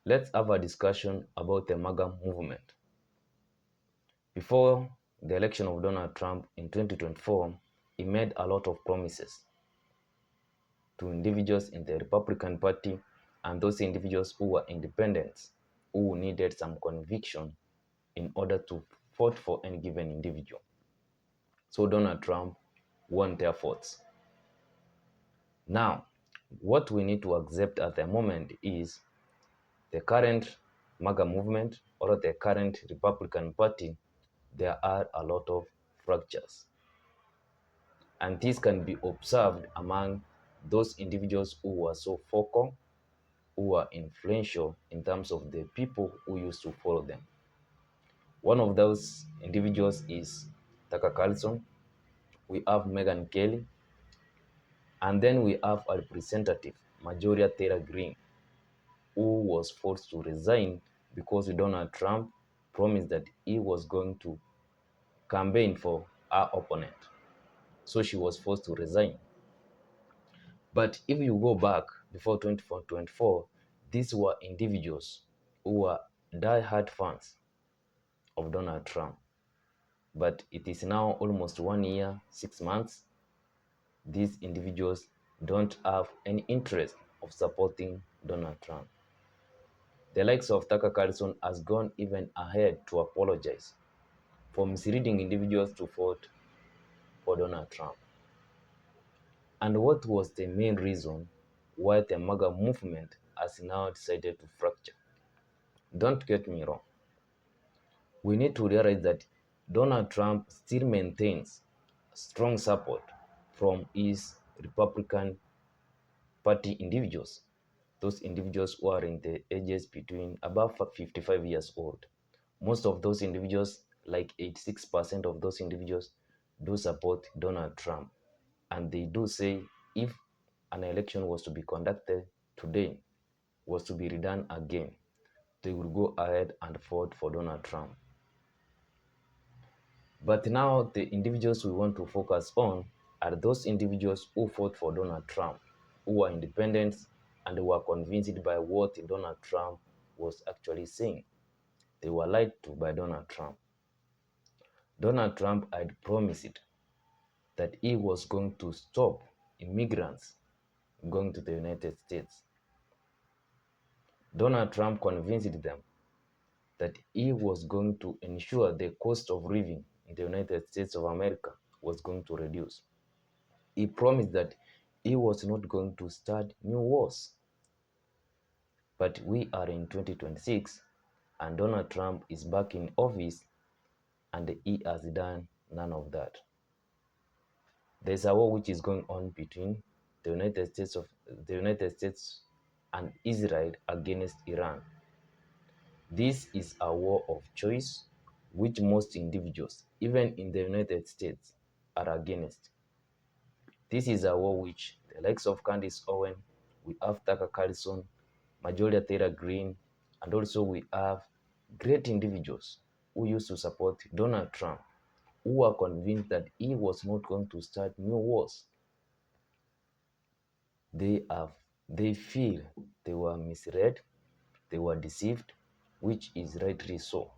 Let's have a discussion about the MAGA movement. Before the election of Donald Trump in 2024, he made a lot of promises to individuals in the Republican Party and those individuals who were independents, who needed some conviction in order to vote for any given individual. So Donald Trump won their votes. Now, what we need to accept at the moment is the current MAGA movement or the current Republican Party, there are a lot of fractures. And this can be observed among those individuals who were so vocal, who were influential in terms of the people who used to follow them. One of those individuals is Tucker Carlson. We have Meghan Kelly. And then we have a representative, Marjorie Taylor Greene, who was forced to resign because Donald Trump promised that he was going to campaign for her opponent. So she was forced to resign. But if you go back before 2024, these were individuals who were die-hard fans of Donald Trump. But it is now almost 1 year, 6 months. These individuals don't have any interest of supporting Donald Trump. The likes of Tucker Carlson has gone even ahead to apologize for misleading individuals to vote for Donald Trump. And what was the main reason why the MAGA movement has now decided to fracture? Don't get me wrong. We need to realize that Donald Trump still maintains strong support from his Republican Party individuals, those individuals who are in the ages between above 55 years old. Most of those individuals, like 86% of those individuals, do support Donald Trump. And they do say if an election was to be conducted today, was to be redone again, they will go ahead and vote for Donald Trump. But now the individuals we want to focus on are those individuals who fought for Donald Trump, who were independents and were convinced by what Donald Trump was actually saying. They were lied to by Donald Trump. Donald Trump had promised that he was going to stop immigrants going to the United States. Donald Trump convinced them that he was going to ensure the cost of living in the United States of America was going to reduce. He promised that he was not going to start new wars. But we are in 2026 and Donald Trump is back in office and he has done none of that. There's a war which is going on between the United States and Israel against Iran. This is a war of choice which most individuals, even in the United States, are against. This is a war which the likes of Candace Owen, we have Tucker Carlson, Marjorie Taylor Greene, and also we have great individuals who used to support Donald Trump, who are convinced that he was not going to start new wars. They feel they were misread, they were deceived, which is rightly so.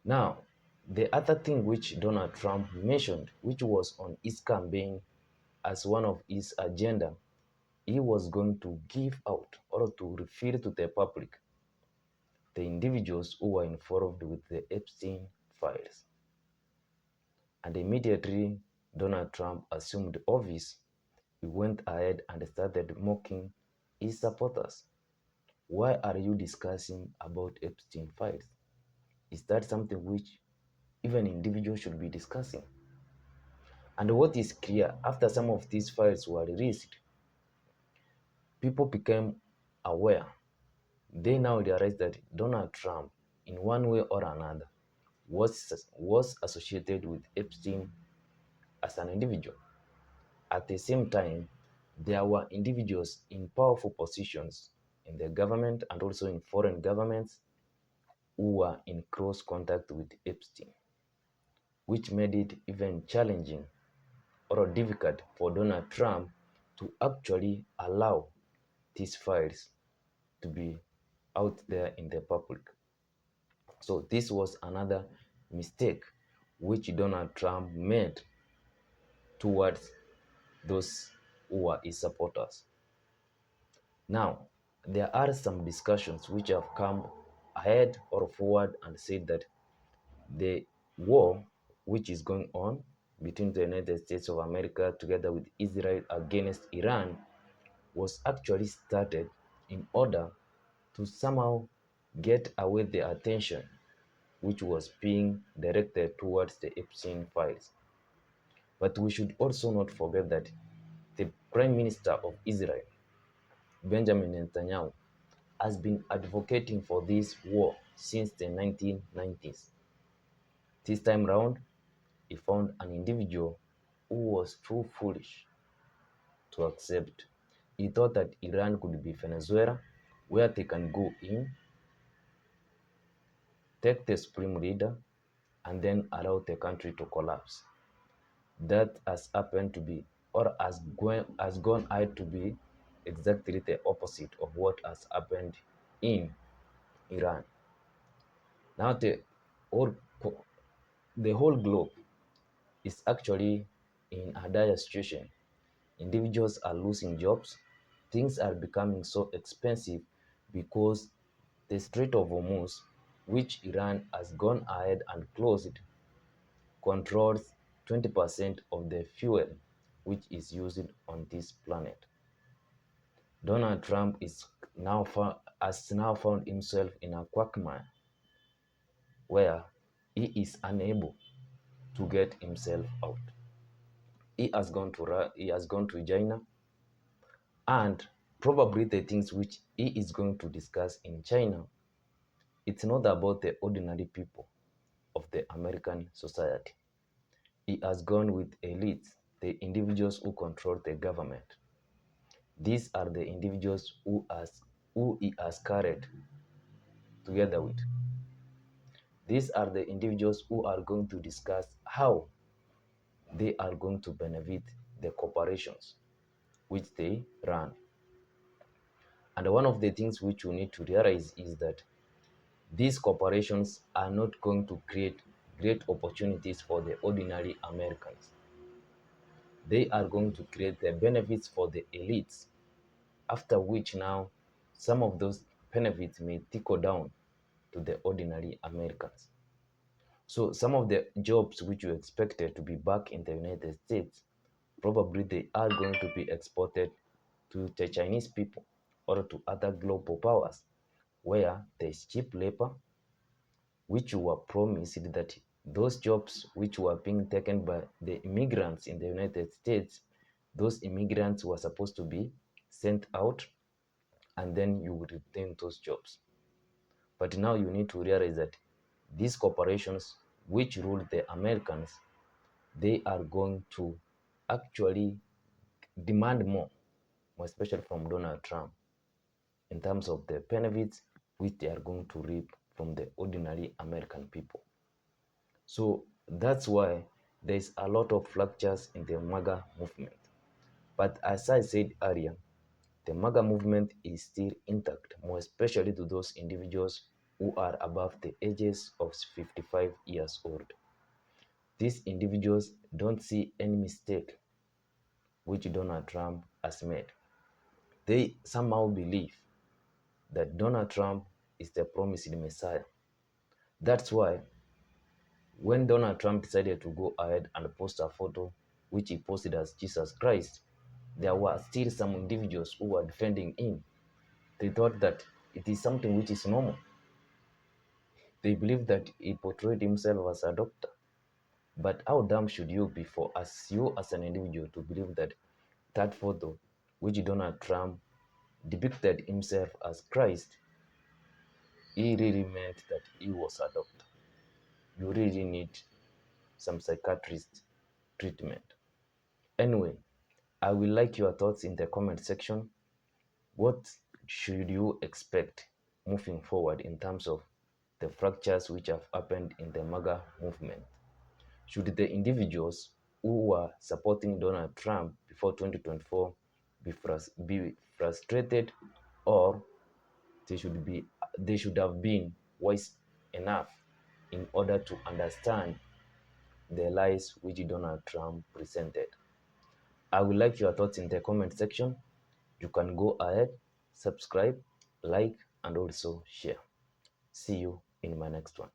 Now, the other thing which Donald Trump mentioned, which was on his campaign as one of his agenda, he was going to give out or to reveal to the public the individuals who were involved with the Epstein files. And immediately Donald Trump assumed office, he went ahead and started mocking his supporters. Why are you discussing about Epstein files? Is that something which even individuals should be discussing? And what is clear, after some of these files were released, people became aware. They now realize that Donald Trump, in one way or another, was associated with Epstein as an individual. At the same time, there were individuals in powerful positions in the government and also in foreign governments who were in close contact with Epstein, which made it even challenging or difficult for Donald Trump to actually allow these files to be out there in the public. So this was another mistake which Donald Trump made towards those who are his supporters. Now, there are some discussions which have come ahead or forward and said that the war which is going on between the United States of America together with Israel against Iran was actually started in order to somehow get away the attention which was being directed towards the Epstein files. But we should also not forget that the Prime Minister of Israel, Benjamin Netanyahu, has been advocating for this war since the 1990s. This time round, he found an individual who was too foolish to accept. He thought that Iran could be Venezuela, where they can go in, take the supreme leader, and then allow the country to collapse. That has happened to be, or has gone out to be exactly the opposite of what has happened in Iran. Now whole, the whole globe is actually in a dire situation. Individuals are losing jobs. Things are becoming so expensive because the Strait of Hormuz, which Iran has gone ahead and closed, controls 20% of the fuel which is used on this planet. Donald Trump has now found himself in a quagmire where he is unable to get himself out. He has gone to China, and probably the things which he is going to discuss in China, it's not about the ordinary people of the American society. He has gone with elites, the individuals who control the government. These are the individuals who he has carried together with. These are the individuals who are going to discuss how they are going to benefit the corporations which they run. And one of the things which we need to realize is that these corporations are not going to create great opportunities for the ordinary Americans. They are going to create the benefits for the elites, after which now some of those benefits may trickle down to the ordinary Americans. So some of the jobs which you expected to be back in the United States, probably they are going to be exported to the Chinese people or to other global powers where there is cheap labor, which were promised that those jobs which were being taken by the immigrants in the United States, those immigrants were supposed to be sent out and then you would retain those jobs. But now you need to realize that these corporations which rule the Americans, they are going to actually demand more especially from Donald Trump, in terms of the benefits which they are going to reap from the ordinary American people. So that's why there's a lot of fractures in the MAGA movement. But as I said earlier, the MAGA movement is still intact, more especially to those individuals who are above the ages of 55 years old. These individuals don't see any mistake which Donald Trump has made. They somehow believe that Donald Trump is the promised Messiah. That's why when Donald Trump decided to go ahead and post a photo which he posted as Jesus Christ, there were still some individuals who were defending him. They thought that it is something which is normal. They believed that he portrayed himself as a doctor. But how dumb should you be for as you as an individual to believe that that photo which Donald Trump depicted himself as Christ, he really meant that he was a doctor? You really need some psychiatrist treatment. Anyway, I will like your thoughts in the comment section. What should you expect moving forward in terms of the fractures which have happened in the MAGA movement? Should the individuals who were supporting Donald Trump before 2024 be frustrated, or they should have been wise enough in order to understand the lies which Donald Trump presented. I would like your thoughts in the comment section. You can go ahead, subscribe, like, and also share. See you in my next one.